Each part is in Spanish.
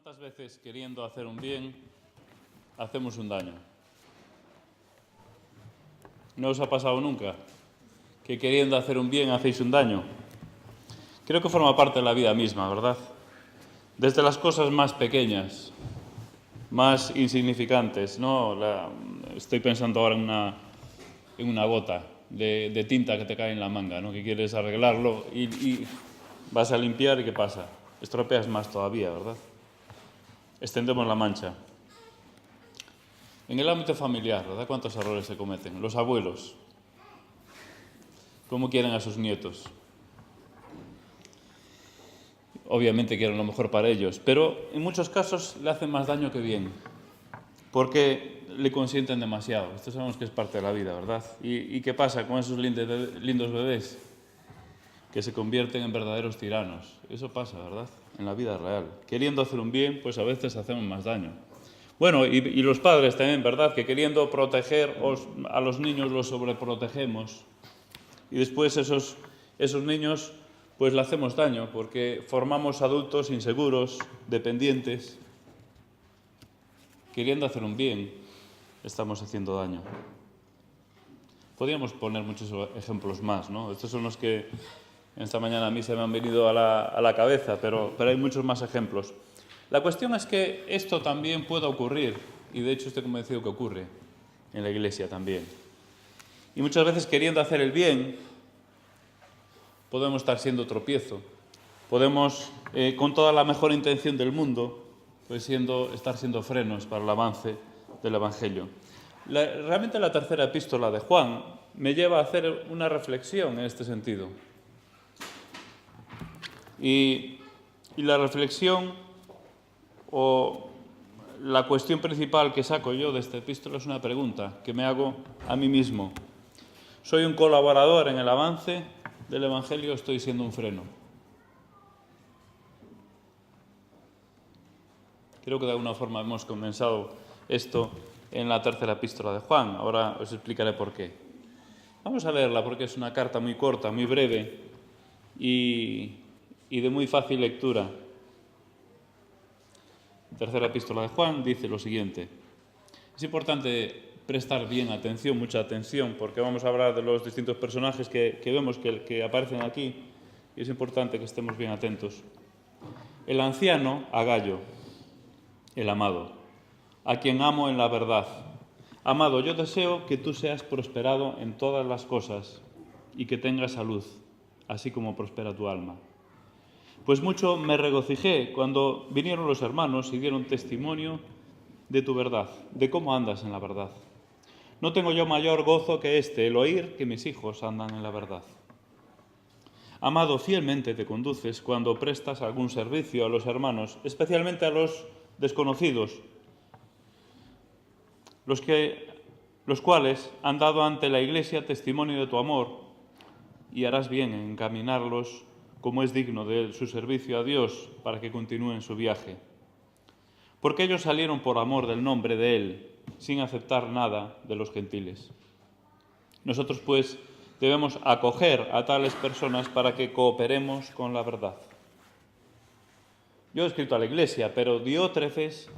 ¿Cuántas veces queriendo hacer un bien hacemos un daño? ¿No os ha pasado nunca que queriendo hacer un bien hacéis un daño? Creo que forma parte de la vida misma, ¿verdad? Desde las cosas más pequeñas, más insignificantes, ¿no? Estoy pensando ahora en una gota de tinta que te cae en la manga, ¿no? Que quieres arreglarlo y vas a limpiar y ¿qué pasa? Estropeas más todavía, ¿verdad? Extendemos la mancha. En el ámbito familiar, ¿verdad? ¿Cuántos errores se cometen? Los abuelos, ¿cómo quieren a sus nietos? Obviamente quieren lo mejor para ellos, pero en muchos casos le hacen más daño que bien, porque le consienten demasiado. Esto sabemos que es parte de la vida, ¿verdad? ¿Y qué pasa con esos lindos bebés? Que se convierten en verdaderos tiranos. Eso pasa, ¿verdad? En la vida real. Queriendo hacer un bien, pues a veces hacemos más daño. Bueno, y los padres también, ¿verdad? Que queriendo proteger a los niños los sobreprotegemos. Y después esos niños, pues le hacemos daño, porque formamos adultos inseguros, dependientes. Queriendo hacer un bien, estamos haciendo daño. Podríamos poner muchos ejemplos más, ¿no? Estos son los que esta mañana a mí se me han venido a la cabeza, pero hay muchos más ejemplos. La cuestión es que esto también puede ocurrir, y de hecho estoy convencido que ocurre en la Iglesia también. Y muchas veces queriendo hacer el bien, podemos estar siendo tropiezo. Podemos, con toda la mejor intención del mundo, pues estar siendo frenos para el avance del Evangelio. Realmente la tercera epístola de Juan me lleva a hacer una reflexión en este sentido. Y la reflexión o la cuestión principal que saco yo de esta epístola es una pregunta que me hago a mí mismo. ¿Soy un colaborador en el avance del Evangelio o estoy siendo un freno? Creo que de alguna forma hemos condensado esto en la tercera epístola de Juan. Ahora os explicaré por qué. Vamos a leerla porque es una carta muy corta, muy breve y de muy fácil lectura. Tercera epístola de Juan dice lo siguiente. Es importante prestar bien atención, mucha atención, porque vamos a hablar de los distintos personajes que vemos que aparecen aquí y es importante que estemos bien atentos. El anciano a Gayo, el amado, a quien amo en la verdad. Amado, yo deseo que tú seas prosperado en todas las cosas y que tengas salud, así como prospera tu alma. Pues mucho me regocijé cuando vinieron los hermanos y dieron testimonio de tu verdad, de cómo andas en la verdad. No tengo yo mayor gozo que el oír que mis hijos andan en la verdad. Amado, fielmente te conduces cuando prestas algún servicio a los hermanos, especialmente a los desconocidos, los cuales han dado ante la Iglesia testimonio de tu amor, y harás bien en encaminarlos como es digno de su servicio a Dios para que continúen su viaje. Porque ellos salieron por amor del nombre de Él, sin aceptar nada de los gentiles. Nosotros, pues, debemos acoger a tales personas para que cooperemos con la verdad. Yo he escrito a la Iglesia, pero Diótrefes,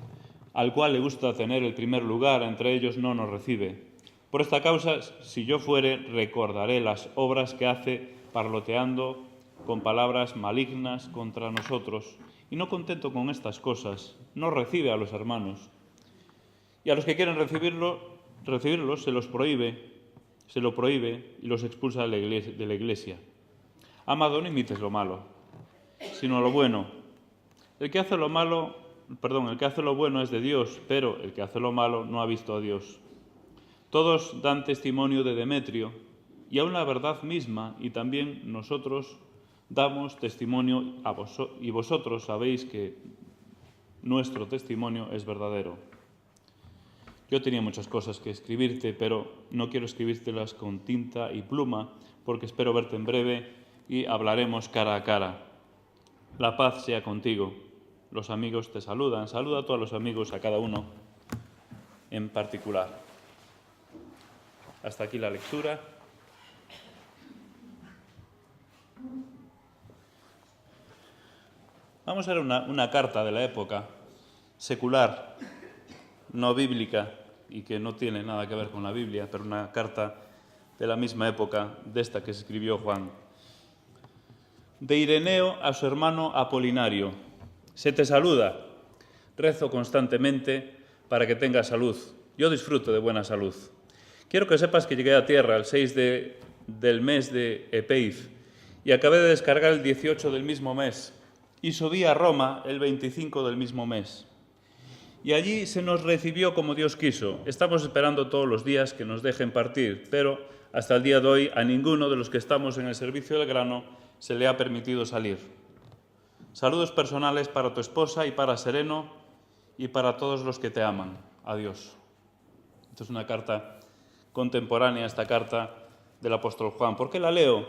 al cual le gusta tener el primer lugar entre ellos, no nos recibe. Por esta causa, si yo fuere, recordaré las obras que hace parloteando con palabras malignas contra nosotros, y no contento con estas cosas, no recibe a los hermanos. Y a los que quieren recibirlos se lo prohíbe y los expulsa de la Iglesia. Amado, no imites lo malo, sino lo bueno. El que hace lo bueno es de Dios, pero el que hace lo malo no ha visto a Dios. Todos dan testimonio de Demetrio, y aun la verdad misma, y también nosotros damos testimonio y vosotros sabéis que nuestro testimonio es verdadero. Yo tenía muchas cosas que escribirte, pero no quiero escribírtelas con tinta y pluma, porque espero verte en breve y hablaremos cara a cara. La paz sea contigo. Los amigos te saludan. Saluda a todos los amigos, a cada uno en particular. Hasta aquí la lectura. Vamos a ver una carta de la época secular, no bíblica y que no tiene nada que ver con la Biblia, pero una carta de la misma época de esta que escribió Juan. De Ireneo a su hermano Apolinario. Se te saluda. Rezo constantemente para que tengas salud. Yo disfruto de buena salud. Quiero que sepas que llegué a tierra el 6 del mes de Epeiz y acabé de descargar el 18 del mismo mes y subí a Roma el 25 del mismo mes. Y allí se nos recibió como Dios quiso. Estamos esperando todos los días que nos dejen partir, pero hasta el día de hoy a ninguno de los que estamos en el servicio del grano se le ha permitido salir. Saludos personales para tu esposa y para Sereno y para todos los que te aman. Adiós. Esto es una carta contemporánea, esta carta del apóstol Juan. ¿Por qué la leo?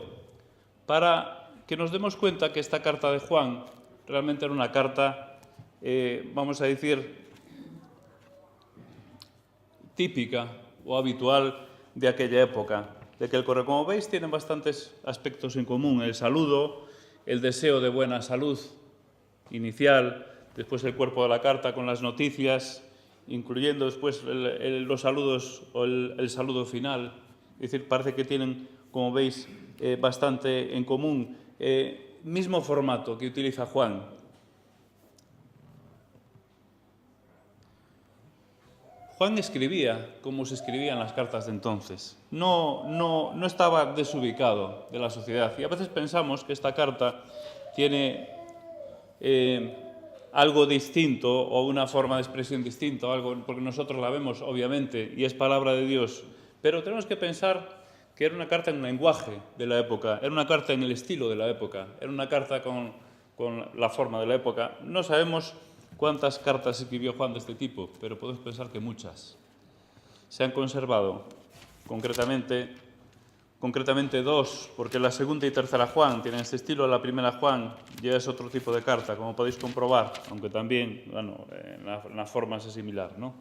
Para que nos demos cuenta que esta carta de Juan realmente era una carta, vamos a decir, típica o habitual de aquella época, de que el correo, como veis, tienen bastantes aspectos en común: el saludo, el deseo de buena salud inicial, después el cuerpo de la carta con las noticias, incluyendo después los saludos o el saludo final. Es decir, parece que tienen, como veis, bastante en común. Mismo formato que utiliza Juan. Juan escribía como se escribían las cartas de entonces. No estaba desubicado de la sociedad. Y a veces pensamos que esta carta tiene algo distinto o una forma de expresión distinta, porque nosotros la vemos, obviamente, y es palabra de Dios. Pero tenemos que pensar que era una carta en un lenguaje de la época, era una carta en el estilo de la época, era una carta con la forma de la época. No sabemos cuántas cartas escribió Juan de este tipo, pero podemos pensar que muchas. Se han conservado, concretamente 2, porque la segunda y tercera Juan tienen este estilo, la primera Juan ya es otro tipo de carta, como podéis comprobar, aunque también, bueno, en la forma es similar, ¿no?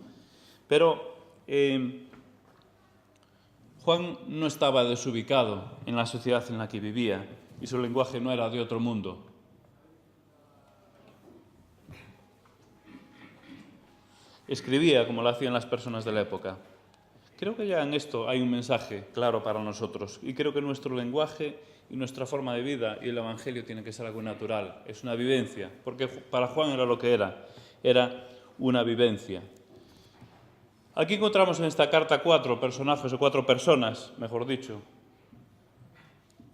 Pero Juan no estaba desubicado en la sociedad en la que vivía y su lenguaje no era de otro mundo. Escribía como lo hacían las personas de la época. Creo que ya en esto hay un mensaje claro para nosotros y creo que nuestro lenguaje y nuestra forma de vida y el Evangelio tiene que ser algo natural, es una vivencia, porque para Juan era lo que era una vivencia. Aquí encontramos en esta carta 4 personajes o 4 personas, mejor dicho.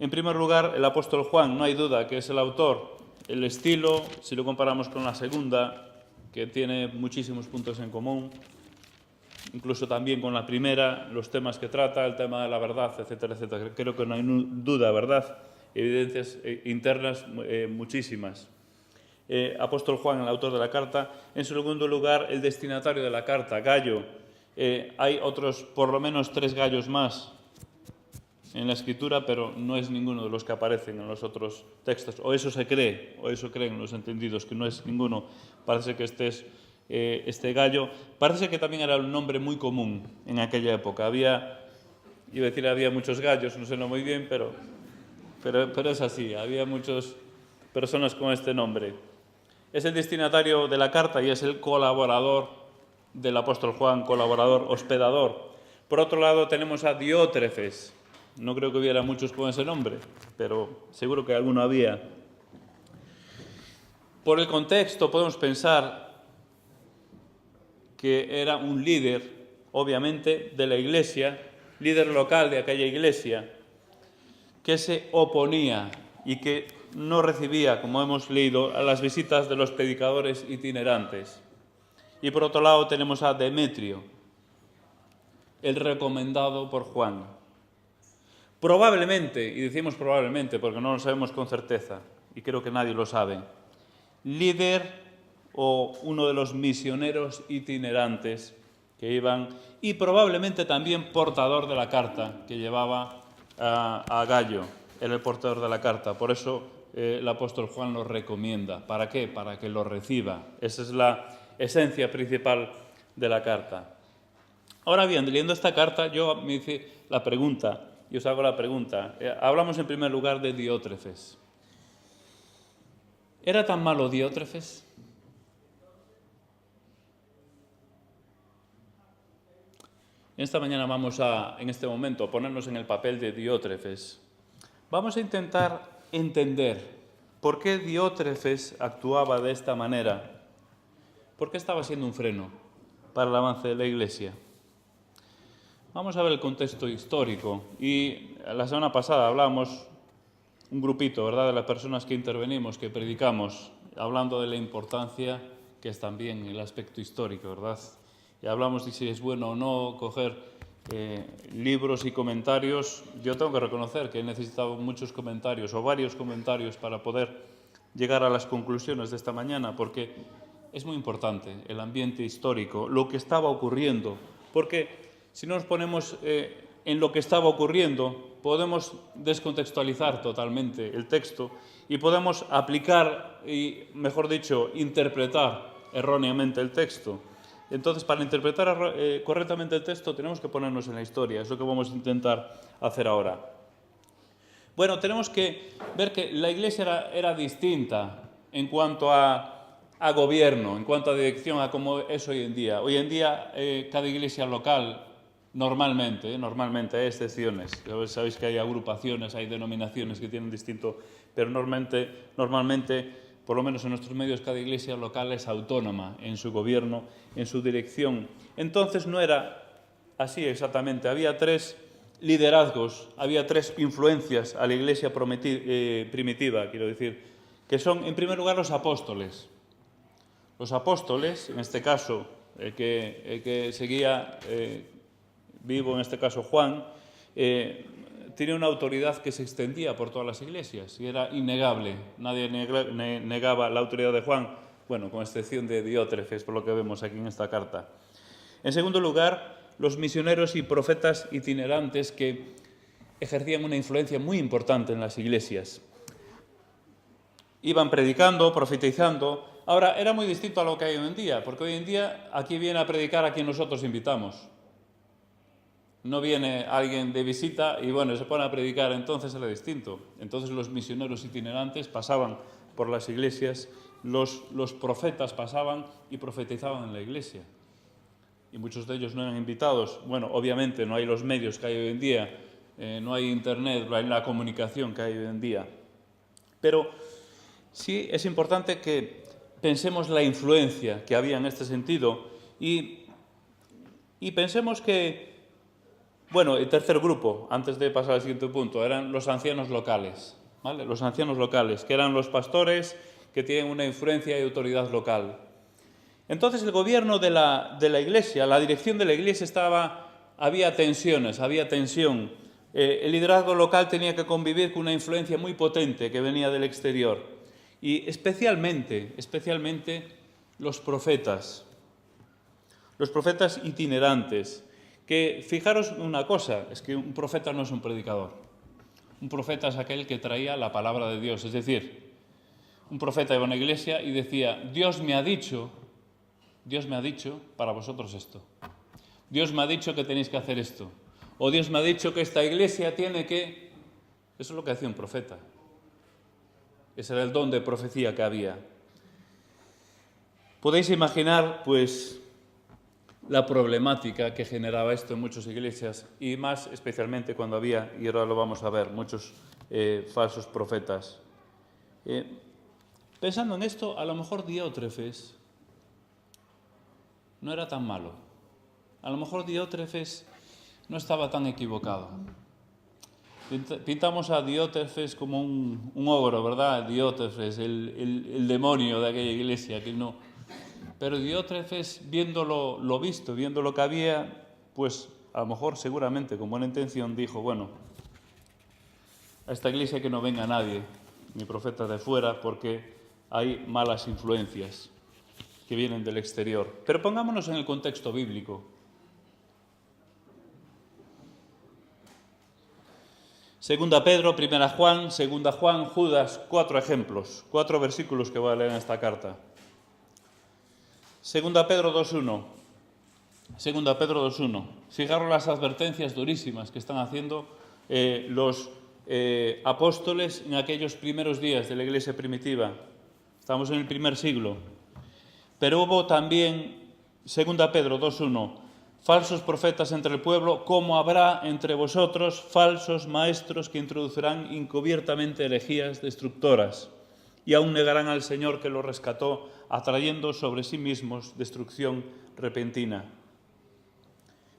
En primer lugar, el apóstol Juan, no hay duda que es el autor. El estilo, si lo comparamos con la segunda, que tiene muchísimos puntos en común, incluso también con la primera, los temas que trata, el tema de la verdad, etcétera, etcétera. Creo que no hay duda, ¿verdad? Evidencias internas muchísimas. Apóstol Juan, el autor de la carta. En segundo lugar, el destinatario de la carta, Gallo. Hay otros, por lo menos 3 Gallos más en la escritura, pero no es ninguno de los que aparecen en los otros textos. O eso se cree, o eso creen los entendidos, que no es ninguno. Parece que este Gallo, parece que también era un nombre muy común en aquella época. Había muchos gallos, no sé muy bien, pero es así, había muchas personas con este nombre. Es el destinatario de la carta y es el colaborador del apóstol Juan, colaborador, hospedador. Por otro lado tenemos a Diótrefes. No creo que hubiera muchos con ese nombre, pero seguro que alguno había. Por el contexto podemos pensar que era un líder, obviamente, de la iglesia, líder local de aquella iglesia, que se oponía y que no recibía, como hemos leído, a las visitas de los predicadores itinerantes. Y por otro lado tenemos a Demetrio, el recomendado por Juan. Probablemente, y decimos probablemente porque no lo sabemos con certeza, y creo que nadie lo sabe, líder o uno de los misioneros itinerantes que iban, y probablemente también portador de la carta que llevaba a Gallo, era el portador de la carta. Por eso el apóstol Juan lo recomienda. ¿Para qué? Para que lo reciba. Esa es la esencia principal de la carta. Ahora bien, leyendo esta carta, yo me hice la pregunta, y os hago la pregunta. Hablamos en primer lugar de Diótrefes. ¿Era tan malo Diótrefes? Esta mañana vamos a, en este momento, a ponernos en el papel de Diótrefes. Vamos a intentar entender por qué Diótrefes actuaba de esta manera, por qué estaba siendo un freno para el avance de la Iglesia. Vamos a ver el contexto histórico. Y la semana pasada hablábamos un grupito, ¿verdad?, de las personas que intervenimos, que predicamos, hablando de la importancia que es también el aspecto histórico, ¿verdad? Y hablamos de si es bueno o no coger libros y comentarios. Yo tengo que reconocer que he necesitado muchos comentarios o varios comentarios para poder llegar a las conclusiones de esta mañana, porque es muy importante el ambiente histórico, lo que estaba ocurriendo, porque si no nos ponemos en lo que estaba ocurriendo, podemos descontextualizar totalmente el texto y podemos aplicar y, mejor dicho, interpretar erróneamente el texto. Entonces, para interpretar correctamente el texto tenemos que ponernos en la historia. Es lo que vamos a intentar hacer ahora. Bueno, tenemos que ver que la Iglesia era distinta en cuanto a gobierno, en cuanto a dirección, a cómo es hoy en día. Hoy en día, cada iglesia local, normalmente hay excepciones. Sabéis que hay agrupaciones, hay denominaciones que tienen distinto, pero normalmente, por lo menos en nuestros medios, cada iglesia local es autónoma en su gobierno, en su dirección. Entonces no era así exactamente. Había tres liderazgos, había tres influencias a la iglesia primitiva, quiero decir, que son, en primer lugar, los apóstoles. Los apóstoles, en este caso, el que seguía vivo, en este caso Juan, tenía una autoridad que se extendía por todas las iglesias y era innegable. Nadie negaba la autoridad de Juan, bueno, con excepción de Diótrefes, por lo que vemos aquí en esta carta. En segundo lugar, los misioneros y profetas itinerantes que ejercían una influencia muy importante en las iglesias. Iban predicando, profetizando. Ahora, era muy distinto a lo que hay hoy en día, porque hoy en día aquí viene a predicar a quien nosotros invitamos. No viene alguien de visita y, bueno, se pone a predicar, entonces era distinto. Entonces los misioneros itinerantes pasaban por las iglesias, los profetas pasaban y profetizaban en la iglesia. Y muchos de ellos no eran invitados. Bueno, obviamente no hay los medios que hay hoy en día, no hay internet, no hay la comunicación que hay hoy en día. Pero sí es importante que pensemos la influencia que había en este sentido y pensemos que, bueno, el tercer grupo, antes de pasar al siguiente punto, eran los ancianos locales, ¿vale? Los ancianos locales, que eran los pastores que tienen una influencia y autoridad local. Entonces el gobierno de la iglesia, la dirección de la iglesia había tensiones, había tensión. El liderazgo local tenía que convivir con una influencia muy potente que venía del exterior. Y especialmente los profetas itinerantes, que fijaros una cosa, es que un profeta no es un predicador. Un profeta es aquel que traía la palabra de Dios, es decir, un profeta iba a una iglesia y decía, Dios me ha dicho para vosotros esto. Dios me ha dicho que tenéis que hacer esto. O Dios me ha dicho que esta iglesia tiene que... Eso es lo que hacía un profeta. Ese era el don de profecía que había. Podéis imaginar, pues, la problemática que generaba esto en muchas iglesias y más especialmente cuando había, y ahora lo vamos a ver, muchos falsos profetas. Pensando en esto, a lo mejor Diótrefes no era tan malo. A lo mejor Diótrefes no estaba tan equivocado. Pintamos a Diótrefes como un ogro, ¿verdad? Diótrefes, el demonio de aquella iglesia, que no... Pero Diótrefes, viendo lo visto, viendo lo que había, pues a lo mejor seguramente con buena intención dijo, bueno, a esta iglesia que no venga nadie, ni profeta de fuera, porque hay malas influencias que vienen del exterior. Pero pongámonos en el contexto bíblico. Segunda Pedro, Primera Juan, Segunda Juan, Judas, 4 ejemplos, 4 versículos que voy a leer en esta carta. Segunda Pedro 2.1. Segunda Pedro 2.1. Fijaros las advertencias durísimas que están haciendo los apóstoles en aquellos primeros días de la iglesia primitiva. Estamos en el primer siglo. Pero hubo también, Segunda Pedro 2.1, falsos profetas entre el pueblo, como habrá entre vosotros falsos maestros que introducirán encubiertamente herejías destructoras, y aún negarán al Señor que los rescató, atrayendo sobre sí mismos destrucción repentina.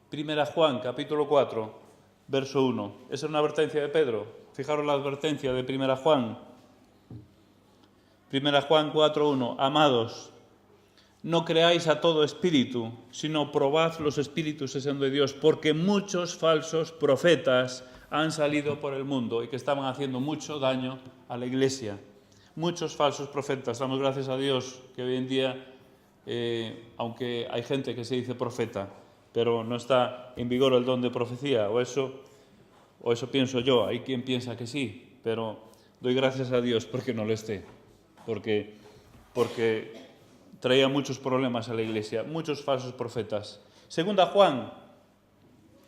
Primera Juan, capítulo 4, verso 1. Esa es una advertencia de Pedro. Fijaros la advertencia de Primera Juan. Primera Juan 4:1. Amados, no creáis a todo espíritu, sino probad los espíritus si son de Dios, porque muchos falsos profetas han salido por el mundo y que estaban haciendo mucho daño a la Iglesia. Muchos falsos profetas. Damos gracias a Dios que hoy en día, aunque hay gente que se dice profeta, pero no está en vigor el don de profecía, o eso pienso yo. Hay quien piensa que sí, pero doy gracias a Dios porque no lo esté, porque traía muchos problemas a la Iglesia, muchos falsos profetas. Segunda Juan,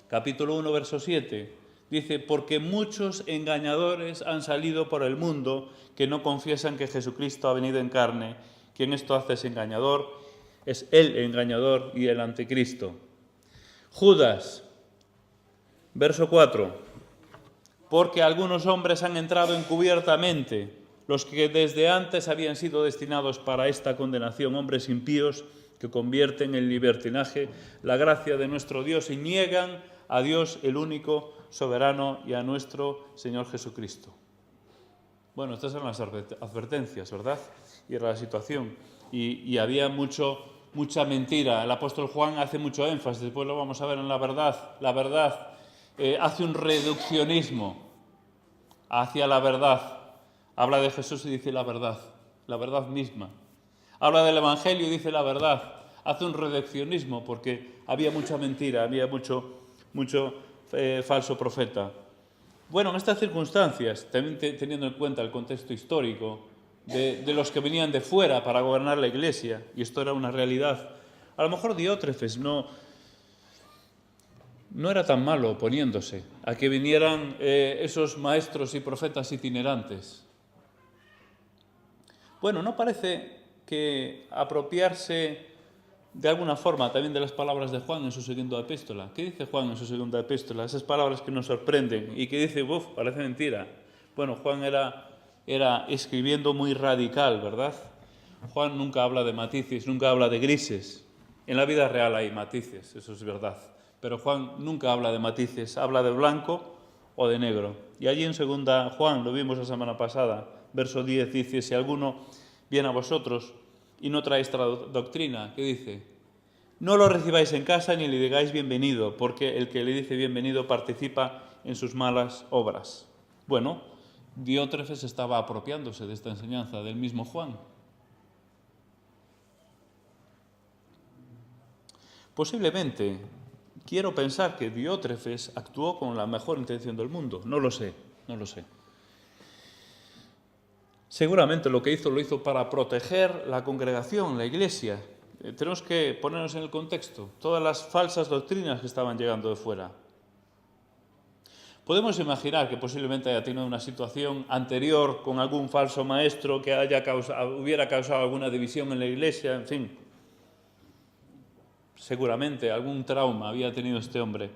capítulo 1, verso 7, dice, porque muchos engañadores han salido por el mundo que no confiesan que Jesucristo ha venido en carne. Quien esto hace es engañador, es el engañador y el anticristo. Judas, verso 4, porque algunos hombres han entrado encubiertamente, los que desde antes habían sido destinados para esta condenación, hombres impíos que convierten en libertinaje la gracia de nuestro Dios y niegan a Dios el único soberano y a nuestro Señor Jesucristo. Bueno, estas eran las advertencias, ¿verdad? Y era la situación. Y había mucha mentira. El apóstol Juan hace mucho énfasis, después lo vamos a ver en la verdad. La verdad hace un reduccionismo hacia la verdad. Habla de Jesús y dice la verdad misma. Habla del Evangelio y dice la verdad. Hace un reduccionismo porque había mucha mentira, había mucho falso profeta. Bueno, en estas circunstancias, también teniendo en cuenta el contexto histórico de los que venían de fuera para gobernar la Iglesia, y esto era una realidad, a lo mejor Diótrefes no era tan malo oponiéndose a que vinieran esos maestros y profetas itinerantes. Bueno, ¿no parece que apropiarse de alguna forma también de las palabras de Juan en su segunda epístola? ¿Qué dice Juan en su segunda epístola? Esas palabras que nos sorprenden y que dice, parece mentira. Bueno, Juan era escribiendo muy radical, ¿verdad? Juan nunca habla de matices, nunca habla de grises. En la vida real hay matices, eso es verdad. Pero Juan nunca habla de matices, habla de blanco o de negro. Y allí en segunda Juan, lo vimos la semana pasada, verso 10 dice, si alguno viene a vosotros y no trae esta doctrina, ¿qué dice? No lo recibáis en casa ni le digáis bienvenido, porque el que le dice bienvenido participa en sus malas obras. Bueno, Diótrefes estaba apropiándose de esta enseñanza del mismo Juan. Posiblemente, quiero pensar que Diótrefes actuó con la mejor intención del mundo. No lo sé. Seguramente lo hizo para proteger la congregación, la Iglesia. Tenemos que ponernos en el contexto. Todas las falsas doctrinas que estaban llegando de fuera. Podemos imaginar que posiblemente haya tenido una situación anterior con algún falso maestro que hubiera causado alguna división en la Iglesia, en fin. Seguramente algún trauma había tenido este hombre.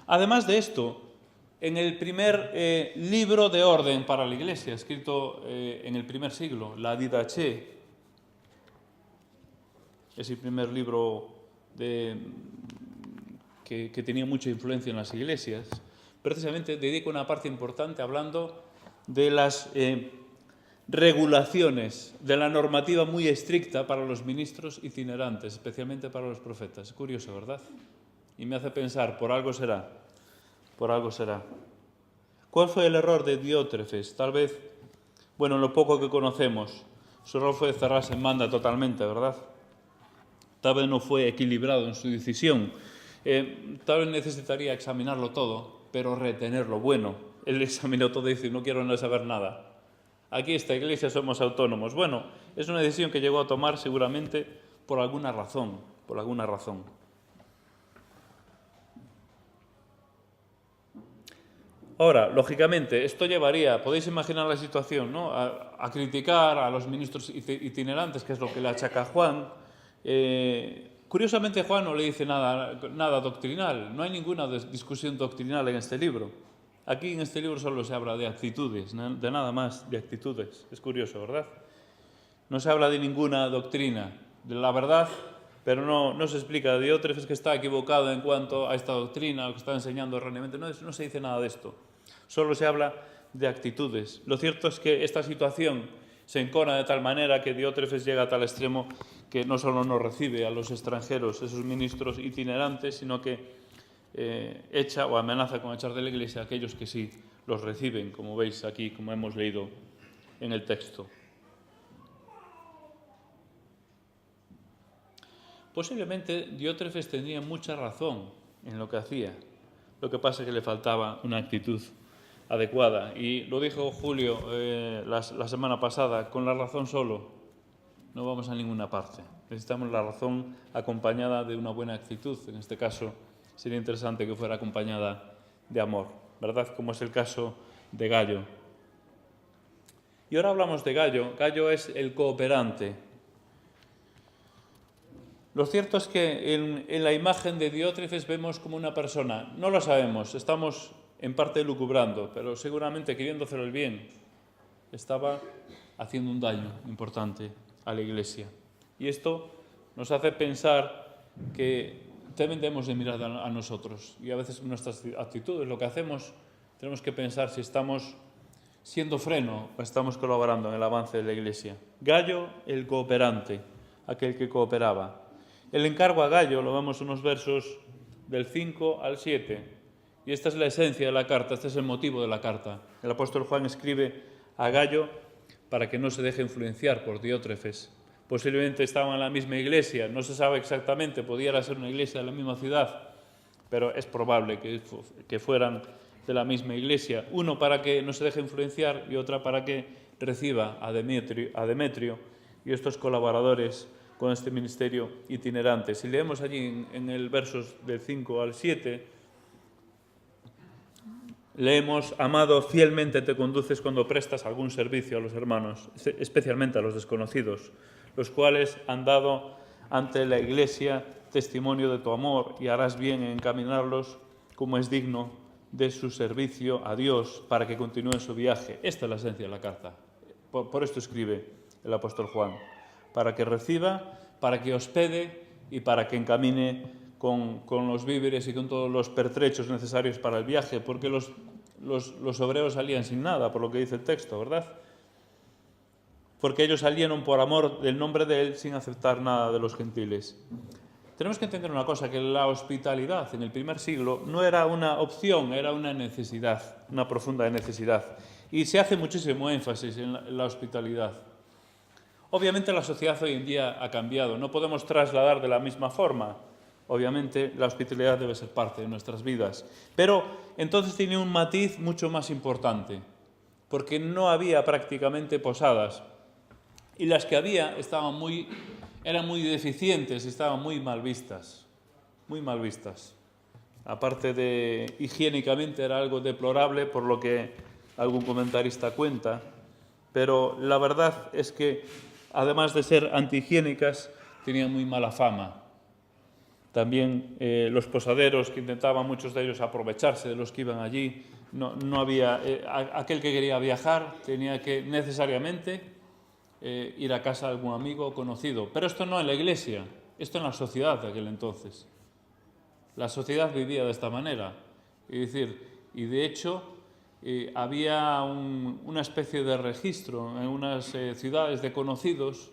Además de esto, en el primer libro de orden para la Iglesia, escrito en el primer siglo, la Didache, es el primer libro que tenía mucha influencia en las iglesias, precisamente dedica una parte importante hablando de las regulaciones, de la normativa muy estricta para los ministros itinerantes, especialmente para los profetas. Es curioso, ¿verdad? Y me hace pensar, por algo será. ¿Cuál fue el error de Diótrefes? Tal vez, bueno, en lo poco que conocemos, su error fue cerrarse en banda totalmente, ¿verdad? Tal vez no fue equilibrado en su decisión. Tal vez necesitaría examinarlo todo, pero retener lo bueno. Él examinó todo y dice, no quiero saber nada. Aquí esta iglesia somos autónomos. Bueno, es una decisión que llegó a tomar seguramente por alguna razón. Ahora, lógicamente, esto llevaría, podéis imaginar la situación, ¿no? A criticar a los ministros itinerantes, que es lo que le achaca a Juan, Curiosamente, Juan no le dice nada doctrinal, no hay ninguna discusión doctrinal en este libro. Aquí en este libro solo se habla de actitudes, de nada más, de actitudes. Es curioso, ¿verdad? No se habla de ninguna doctrina, de la verdad, pero no se explica. Diótrefes que está equivocado en cuanto a esta doctrina, o que está enseñando erróneamente, no se dice nada de esto. Solo se habla de actitudes. Lo cierto es que esta situación se encona de tal manera que Diótrefes llega a tal extremo que no solo no recibe a los extranjeros, esos ministros itinerantes, sino que echa o amenaza con echar de la Iglesia a aquellos que sí los reciben, como veis aquí, como hemos leído en el texto. Posiblemente Diótrefes tenía mucha razón en lo que hacía. Lo que pasa es que le faltaba una actitud adecuada. Y lo dijo Julio la semana pasada, con la razón solo no vamos a ninguna parte. Necesitamos la razón acompañada de una buena actitud. En este caso sería interesante que fuera acompañada de amor, ¿verdad? Como es el caso de Gallo. Y ahora hablamos de Gallo. Gallo es el cooperante. Lo cierto es que en la imagen de Diótrefes vemos como una persona, no lo sabemos, estamos en parte lucubrando, pero seguramente queriendo hacer el bien, estaba haciendo un daño importante a la Iglesia. Y esto nos hace pensar que también debemos de mirar a nosotros. Y a veces nuestras actitudes, lo que hacemos, tenemos que pensar si estamos siendo freno o estamos colaborando en el avance de la Iglesia. Gallo, el cooperante, aquel que cooperaba. El encargo a Gallo lo vemos en unos versos del 5 al 7. Y esta es la esencia de la carta, este es el motivo de la carta. El apóstol Juan escribe a Gallo para que no se deje influenciar por Diótrefes. Posiblemente estaban en la misma iglesia, no se sabe exactamente, pudiera ser una iglesia de la misma ciudad, pero es probable que fueran de la misma iglesia. Uno para que no se deje influenciar y otra para que reciba a Demetrio y estos colaboradores con este ministerio itinerante. Si leemos allí en el versos del 5 al 7, leemos: amado, fielmente te conduces cuando prestas algún servicio a los hermanos, especialmente a los desconocidos, los cuales han dado ante la Iglesia testimonio de tu amor, y harás bien en encaminarlos como es digno de su servicio a Dios para que continúen su viaje. Esta es la esencia de la carta. Por esto escribe el apóstol Juan, para que reciba, para que hospede y para que encamine con los víveres y con todos los pertrechos necesarios para el viaje, porque los obreros salían sin nada, por lo que dice el texto, ¿verdad? Porque ellos salieron por amor del nombre de él sin aceptar nada de los gentiles. Tenemos que entender una cosa, que la hospitalidad en el primer siglo no era una opción, era una necesidad, una profunda necesidad. Y se hace muchísimo énfasis en la hospitalidad. Obviamente la sociedad hoy en día ha cambiado, no podemos trasladar de la misma forma. Obviamente la hospitalidad debe ser parte de nuestras vidas. Pero entonces tiene un matiz mucho más importante, porque no había prácticamente posadas. Y las que había eran muy deficientes y estaban muy mal vistas. Muy mal vistas. Aparte de higiénicamente era algo deplorable, por lo que algún comentarista cuenta. Pero la verdad es que, además de ser antihigiénicas, tenían muy mala fama. También los posaderos, que intentaban muchos de ellos aprovecharse de los que iban allí. No había, aquel que quería viajar tenía que necesariamente ir a casa de algún amigo o conocido. Pero esto no en la iglesia, esto en la sociedad de aquel entonces. La sociedad vivía de esta manera. Y de hecho, había una especie de registro en unas ciudades de conocidos,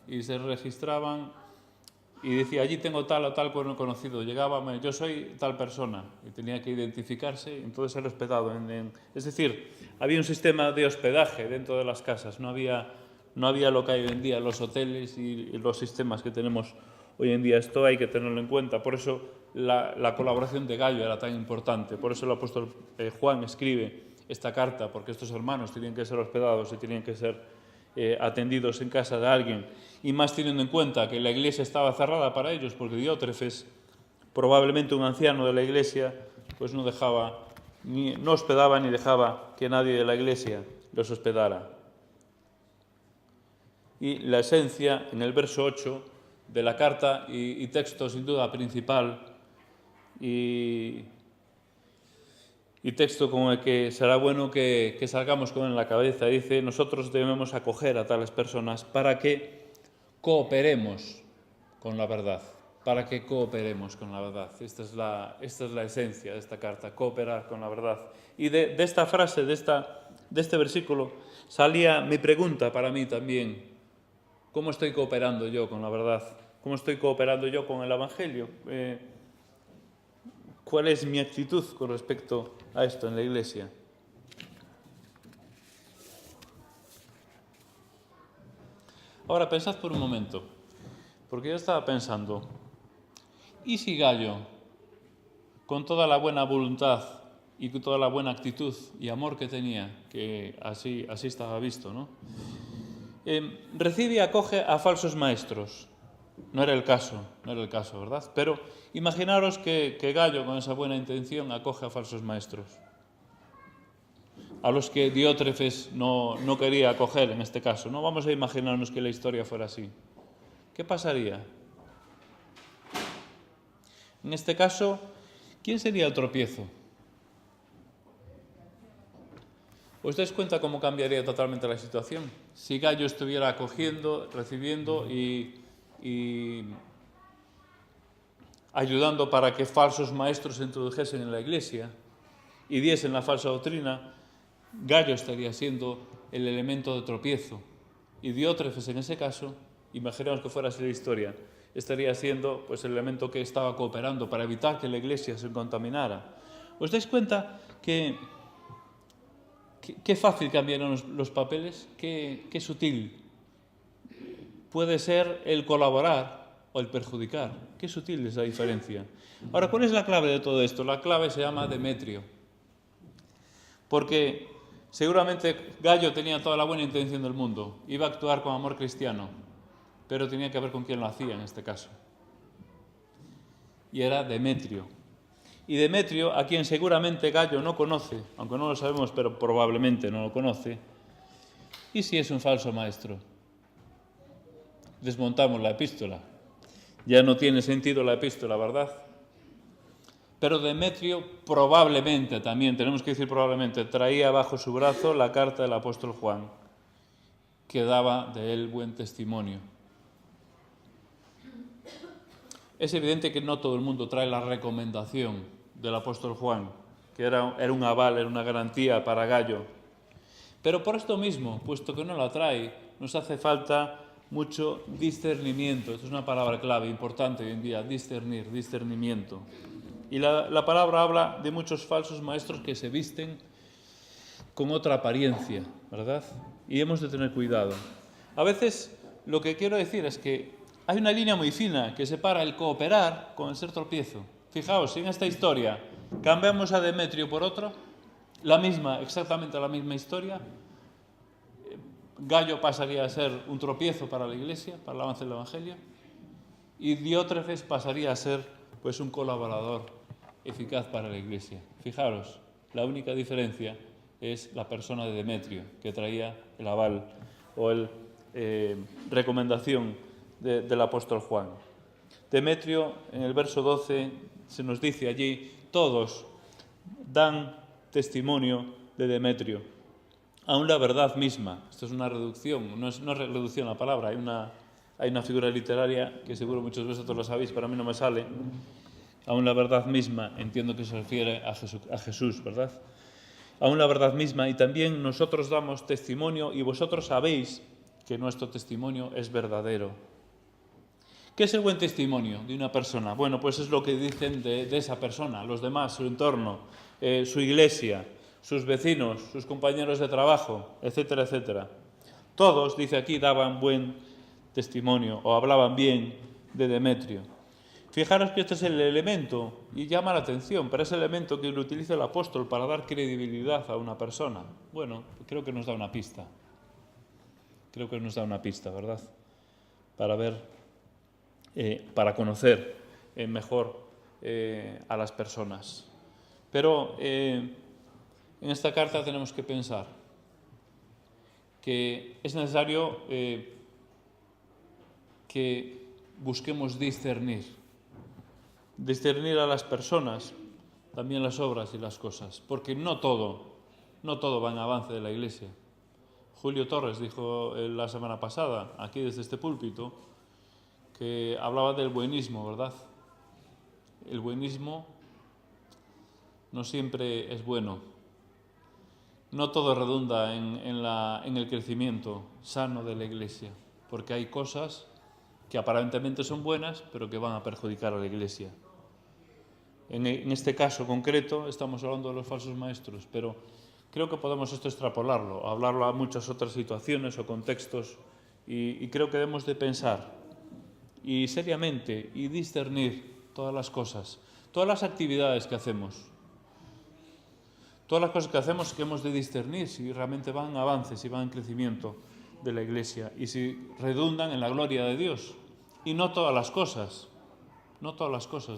y se registraban y decía: allí tengo tal o tal conocido. Llegaba, yo soy tal persona, y tenía que identificarse, y entonces ser hospedado. Es decir, había un sistema de hospedaje dentro de las casas, no había lo que hay hoy en día, los hoteles y los sistemas que tenemos hoy en día. Esto hay que tenerlo en cuenta. Por eso la colaboración de Gallo era tan importante. Por eso el apóstol Juan escribe esta carta, porque estos hermanos tenían que ser hospedados y tenían que ser atendidos en casa de alguien. Y más teniendo en cuenta que la iglesia estaba cerrada para ellos, porque Diótrefes, probablemente un anciano de la iglesia, pues no hospedaba ni dejaba que nadie de la iglesia los hospedara. Y la esencia, en el verso 8, de la carta y texto sin duda principal y texto con el que será bueno que salgamos con en la cabeza. Dice, nosotros debemos acoger a tales personas para que cooperemos con la verdad. Para que cooperemos con la verdad. Esta es la esencia de esta carta, cooperar con la verdad. Y de esta frase, de este versículo, salía mi pregunta para mí también. ¿Cómo estoy cooperando yo con la verdad? ¿Cómo estoy cooperando yo con el Evangelio? ¿Cuál es mi actitud con respecto a esto en la Iglesia? Ahora, pensad por un momento, porque yo estaba pensando, ¿y si Gallo, con toda la buena voluntad y con toda la buena actitud y amor que tenía, que así estaba visto, ¿no? Recibe y acoge a falsos maestros? No era el caso, ¿verdad? Pero imaginaros que Gallo, con esa buena intención, acoge a falsos maestros, a los que Diótrefes no quería acoger en este caso, ¿no? Vamos a imaginarnos que la historia fuera así. ¿Qué pasaría? En este caso, ¿quién sería el tropiezo? ¿Os dais cuenta cómo cambiaría totalmente la situación? Si Gallo estuviera acogiendo, recibiendo y ayudando para que falsos maestros se introdujesen en la Iglesia y diesen la falsa doctrina, Gallo estaría siendo el elemento de tropiezo. Y Diótrefes, en ese caso, imaginemos que fuera así la historia, estaría siendo pues, el elemento que estaba cooperando para evitar que la Iglesia se contaminara. ¿Os dais cuenta que qué fácil cambiaron los papeles? Qué sutil puede ser el colaborar o el perjudicar. Qué sutil es la diferencia. Ahora, ¿cuál es la clave de todo esto? La clave se llama Demetrio. Porque seguramente Gallo tenía toda la buena intención del mundo, iba a actuar con amor cristiano, pero tenía que ver con quién lo hacía en este caso. Y era Demetrio. Y Demetrio, a quien seguramente Gallo no conoce, aunque no lo sabemos, pero probablemente no lo conoce, ¿y si es un falso maestro? Desmontamos la epístola. Ya no tiene sentido la epístola, ¿verdad? Pero Demetrio probablemente, también tenemos que decir probablemente, traía bajo su brazo la carta del apóstol Juan, que daba de él buen testimonio. Es evidente que no todo el mundo trae la recomendación del apóstol Juan, que era un aval, era una garantía para Gallo. Pero por esto mismo, puesto que no la trae, nos hace falta mucho discernimiento. Esto es una palabra clave, importante hoy en día, discernir, discernimiento. Y la palabra habla de muchos falsos maestros que se visten con otra apariencia, ¿verdad? Y hemos de tener cuidado. A veces lo que quiero decir es que hay una línea muy fina que separa el cooperar con el ser tropiezo. Fijaos, si en esta historia cambiamos a Demetrio por otro, exactamente la misma historia, Gallo pasaría a ser un tropiezo para la Iglesia, para el avance del Evangelio, y Diótrefes pasaría a ser pues un colaborador eficaz para la Iglesia. Fijaros, la única diferencia es la persona de Demetrio, que traía el aval o la recomendación del apóstol Juan. Demetrio, en el verso 12, se nos dice allí, todos dan testimonio de Demetrio. Aún la verdad misma, esto es una reducción, no es reducción la palabra, hay una figura literaria que seguro muchos de vosotros lo sabéis, pero a mí no me sale. Aún la verdad misma, entiendo que se refiere a Jesús, ¿verdad? Aún la verdad misma, y también nosotros damos testimonio y vosotros sabéis que nuestro testimonio es verdadero. ¿Qué es el buen testimonio de una persona? Bueno, pues es lo que dicen de esa persona, los demás, su entorno, su iglesia, sus vecinos, sus compañeros de trabajo, etcétera, etcétera. Todos, dice aquí, daban buen testimonio o hablaban bien de Demetrio. Fijaros que este es el elemento, y llama la atención, pero es el elemento que lo utiliza el apóstol para dar credibilidad a una persona. Bueno, creo que nos da una pista. Creo que nos da una pista, ¿verdad? Para ver, para conocer mejor a las personas. Pero en esta carta tenemos que pensar que es necesario que busquemos discernir. Discernir a las personas, también las obras y las cosas, porque no todo va en avance de la Iglesia. Julio Torres dijo la semana pasada, aquí desde este púlpito, que hablaba del buenismo, ¿verdad? El buenismo no siempre es bueno. No todo redunda en el crecimiento sano de la Iglesia, porque hay cosas que aparentemente son buenas, pero que van a perjudicar a la Iglesia. En este caso concreto estamos hablando de los falsos maestros, pero creo que podemos esto extrapolarlo, hablarlo a muchas otras situaciones o contextos, y creo que debemos de pensar y seriamente y discernir todas las cosas, todas las actividades que hacemos. Todas las cosas que hacemos que hemos de discernir si realmente van en avance, si van en crecimiento de la Iglesia y si redundan en la gloria de Dios. Y no todas las cosas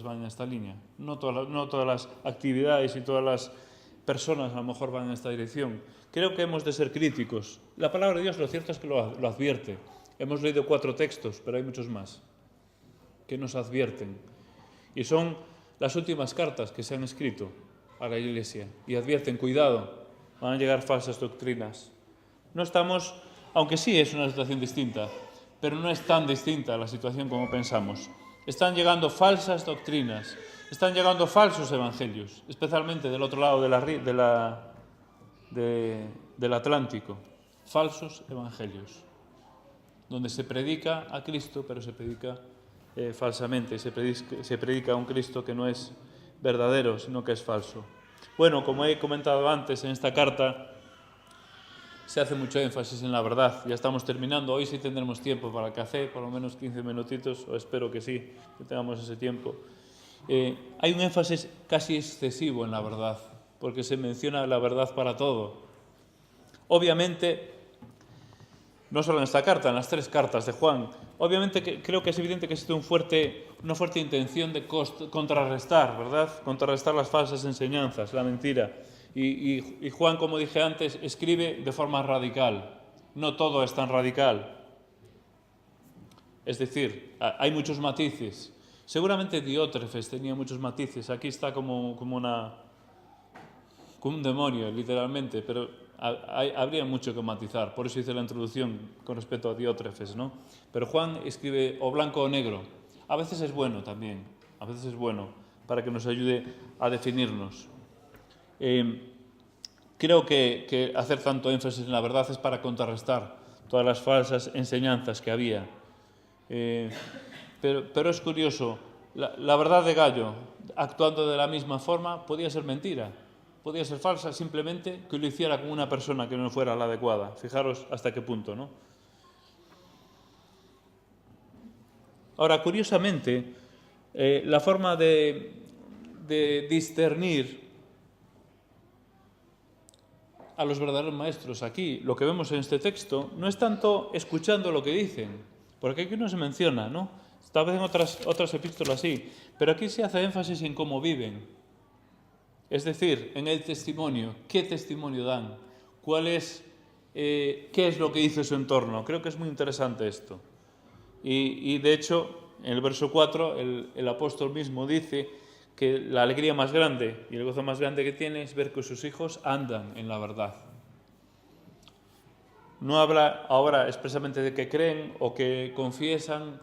van en esta línea. No todas las actividades y todas las personas a lo mejor van en esta dirección. Creo que hemos de ser críticos. La palabra de Dios lo cierto es que lo advierte. Hemos leído 4 textos, pero hay muchos más que nos advierten. Y son las últimas cartas que se han escrito a la Iglesia y advierten, cuidado, van a llegar falsas doctrinas. No estamos, aunque sí es una situación distinta, pero no es tan distinta la situación como pensamos. Están llegando falsas doctrinas, están llegando falsos evangelios, especialmente del otro lado del Atlántico, falsos evangelios, donde se predica a Cristo, pero se predica falsamente, se predica a un Cristo que no es verdadero, sino que es falso. Bueno, como he comentado antes, en esta carta se hace mucho énfasis en la verdad. Ya estamos terminando, hoy sí tendremos tiempo para el café, por lo menos 15 minutitos, o espero que sí, que tengamos ese tiempo. Hay un énfasis casi excesivo en la verdad, porque se menciona la verdad para todo. Obviamente, no solo en esta carta, en las 3 cartas de Juan, obviamente creo que es evidente que existe una fuerte intención de contrarrestar, ¿verdad? Contrarrestar las falsas enseñanzas, la mentira. Y Juan, como dije antes, escribe de forma radical. No todo es tan radical. Es decir, hay muchos matices. Seguramente Diótrefes tenía muchos matices. Aquí está como un demonio, literalmente, pero habría mucho que matizar. Por eso hice la introducción con respecto a Diótrefes, ¿no? Pero Juan escribe o blanco o negro. A veces es bueno también, a veces es bueno para que nos ayude a definirnos. Creo que hacer tanto énfasis en la verdad es para contrarrestar todas las falsas enseñanzas que había. Pero es curioso, la verdad de Gallo, actuando de la misma forma, podía ser mentira, podía ser falsa, simplemente que lo hiciera con una persona que no fuera la adecuada. Fijaros hasta qué punto, ¿no? Ahora, curiosamente, la forma de discernir a los verdaderos maestros aquí, lo que vemos en este texto, no es tanto escuchando lo que dicen, porque aquí no se menciona, ¿no? Tal vez en otras epístolas sí, pero aquí se hace énfasis en cómo viven. Es decir, en el testimonio, qué testimonio dan, qué es lo que dice su entorno. Creo que es muy interesante esto. Y de hecho, en el verso 4, el apóstol mismo dice que la alegría más grande y el gozo más grande que tiene es ver que sus hijos andan en la verdad. No habla ahora expresamente de que creen o que confiesan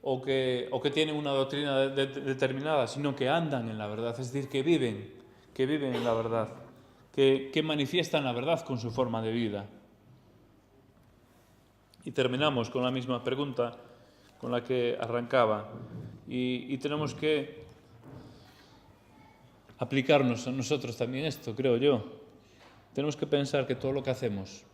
o que tienen una doctrina determinada, sino que andan en la verdad, es decir, que viven en la verdad, que manifiestan la verdad con su forma de vida. Y terminamos con la misma pregunta con la que arrancaba. Y tenemos que aplicarnos a nosotros también esto, creo yo. Tenemos que pensar que todo lo que hacemos,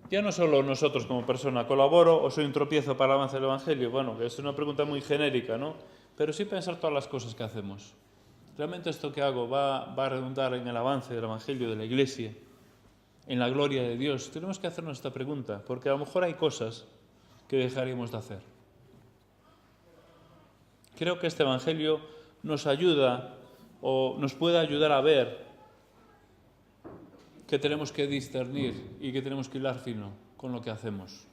ya no solo nosotros como persona, colaboro o soy un tropiezo para el avance del Evangelio, bueno, que es una pregunta muy genérica, ¿no? Pero sí pensar todas las cosas que hacemos. ¿Realmente esto que hago va a redundar en el avance del Evangelio de la Iglesia, en la gloria de Dios? Tenemos que hacernos esta pregunta, porque a lo mejor hay cosas que dejaríamos de hacer. Creo que este Evangelio nos ayuda o nos puede ayudar a ver que tenemos que discernir y que tenemos que hilar fino con lo que hacemos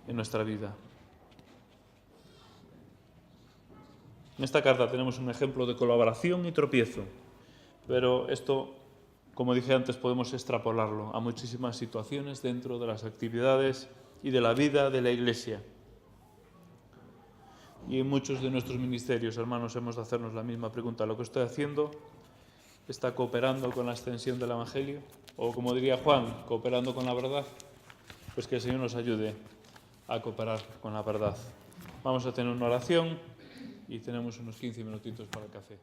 en nuestra vida. En esta carta tenemos un ejemplo de colaboración y tropiezo, pero esto, como dije antes, podemos extrapolarlo a muchísimas situaciones dentro de las actividades y de la vida de la Iglesia. Y en muchos de nuestros ministerios, hermanos, hemos de hacernos la misma pregunta. ¿Lo que estoy haciendo está cooperando con la extensión del Evangelio? O, como diría Juan, cooperando con la verdad. Pues que el Señor nos ayude a cooperar con la verdad. Vamos a tener una oración y tenemos unos 15 minutitos para el café.